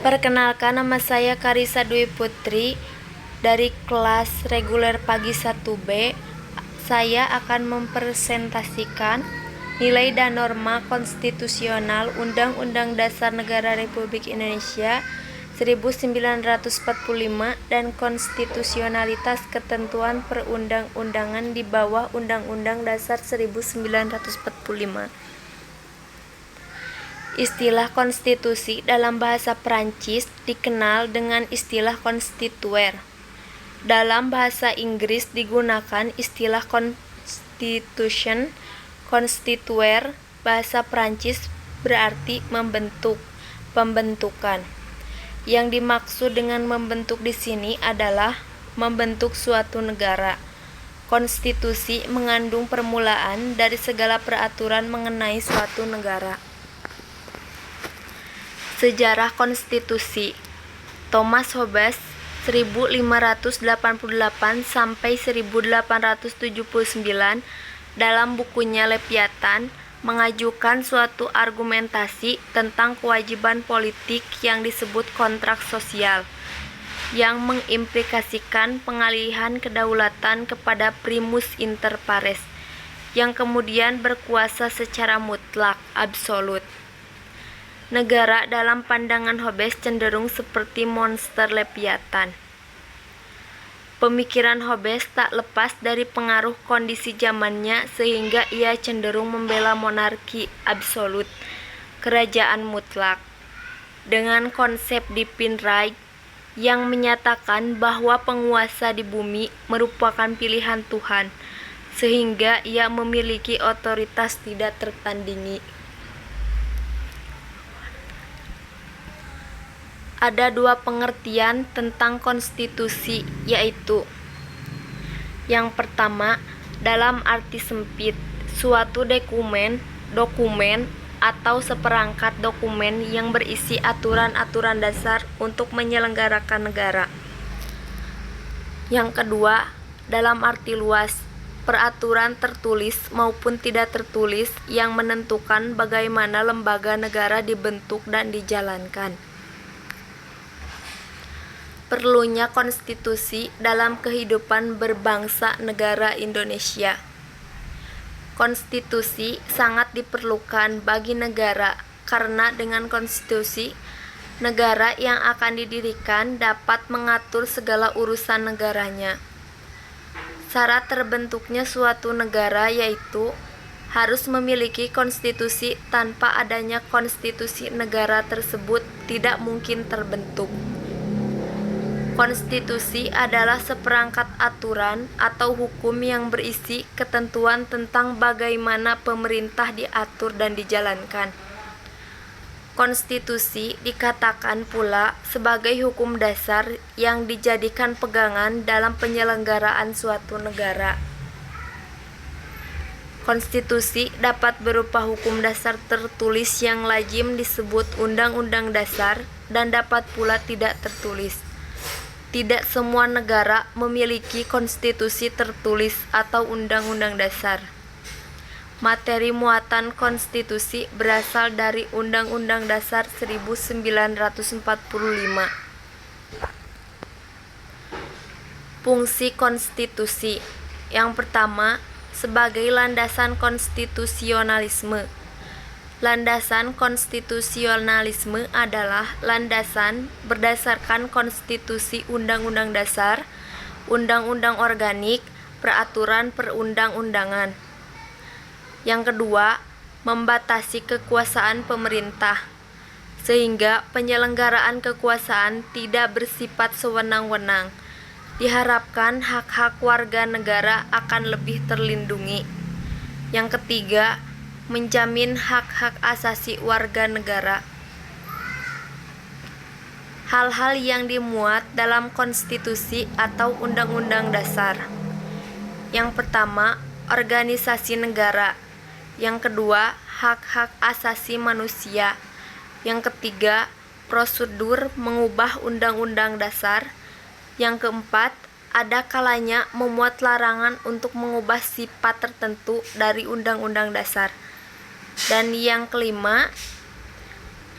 Perkenalkan, nama saya Karissa Dwi Putri dari kelas reguler pagi 1B. Saya akan mempresentasikan nilai dan norma konstitusional Undang-Undang Dasar Negara Republik Indonesia 1945 dan konstitusionalitas ketentuan perundang-undangan di bawah Undang-Undang Dasar 1945. Istilah konstitusi dalam bahasa Prancis dikenal dengan istilah constituer. Dalam bahasa Inggris digunakan istilah constitution. Constituer bahasa Prancis berarti membentuk, pembentukan. Yang dimaksud dengan membentuk di sini adalah membentuk suatu negara. Konstitusi mengandung permulaan dari segala peraturan mengenai suatu negara. Sejarah konstitusi. Thomas Hobbes 1588 sampai 1879 dalam bukunya Leviathan mengajukan suatu argumentasi tentang kewajiban politik yang disebut kontrak sosial, yang mengimplikasikan pengalihan kedaulatan kepada primus inter pares, yang kemudian berkuasa secara mutlak, absolut. Negara dalam pandangan Hobbes cenderung seperti monster Leviathan. Pemikiran Hobbes tak lepas dari pengaruh kondisi zamannya sehingga ia cenderung membela monarki absolut, kerajaan mutlak, dengan konsep Divine Right yang menyatakan bahwa penguasa di bumi merupakan pilihan Tuhan, sehingga ia memiliki otoritas tidak tertandingi. Ada dua pengertian tentang konstitusi, yaitu yang pertama, dalam arti sempit, suatu dokumen atau seperangkat dokumen yang berisi aturan-aturan dasar untuk menyelenggarakan negara. Yang kedua, dalam arti luas, peraturan tertulis maupun tidak tertulis yang menentukan bagaimana lembaga negara dibentuk dan dijalankan. Perlunya konstitusi dalam kehidupan berbangsa negara Indonesia. Konstitusi sangat diperlukan bagi negara karena dengan konstitusi, negara yang akan didirikan dapat mengatur segala urusan negaranya. Syarat terbentuknya suatu negara yaitu harus memiliki konstitusi. Tanpa adanya konstitusi, negara tersebut tidak mungkin terbentuk. Konstitusi adalah seperangkat aturan atau hukum yang berisi ketentuan tentang bagaimana pemerintah diatur dan dijalankan. Konstitusi dikatakan pula sebagai hukum dasar yang dijadikan pegangan dalam penyelenggaraan suatu negara. Konstitusi dapat berupa hukum dasar tertulis yang lazim disebut Undang-Undang Dasar dan dapat pula tidak tertulis. Tidak semua negara memiliki konstitusi tertulis atau undang-undang dasar. Materi muatan konstitusi berasal dari Undang-Undang Dasar 1945. Fungsi konstitusi. Yang pertama, sebagai landasan konstitusionalisme. Landasan konstitusionalisme adalah landasan berdasarkan konstitusi, undang-undang dasar, undang-undang organik, peraturan perundang-undangan. Yang kedua, membatasi kekuasaan pemerintah, sehingga penyelenggaraan kekuasaan tidak bersifat sewenang-wenang. Diharapkan hak-hak warga negara akan lebih terlindungi. Yang ketiga, menjamin hak-hak asasi warga negara. Hal-hal yang dimuat dalam konstitusi atau undang-undang dasar. Yang pertama, organisasi negara. Yang kedua, hak-hak asasi manusia. Yang ketiga, prosedur mengubah undang-undang dasar. Yang keempat, ada kalanya memuat larangan untuk mengubah sifat tertentu dari undang-undang dasar. Dan yang kelima,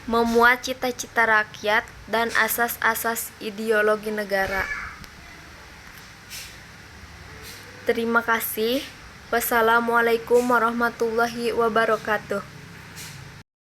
memuat cita-cita rakyat dan asas-asas ideologi negara. Terima kasih. Wassalamualaikum warahmatullahi wabarakatuh.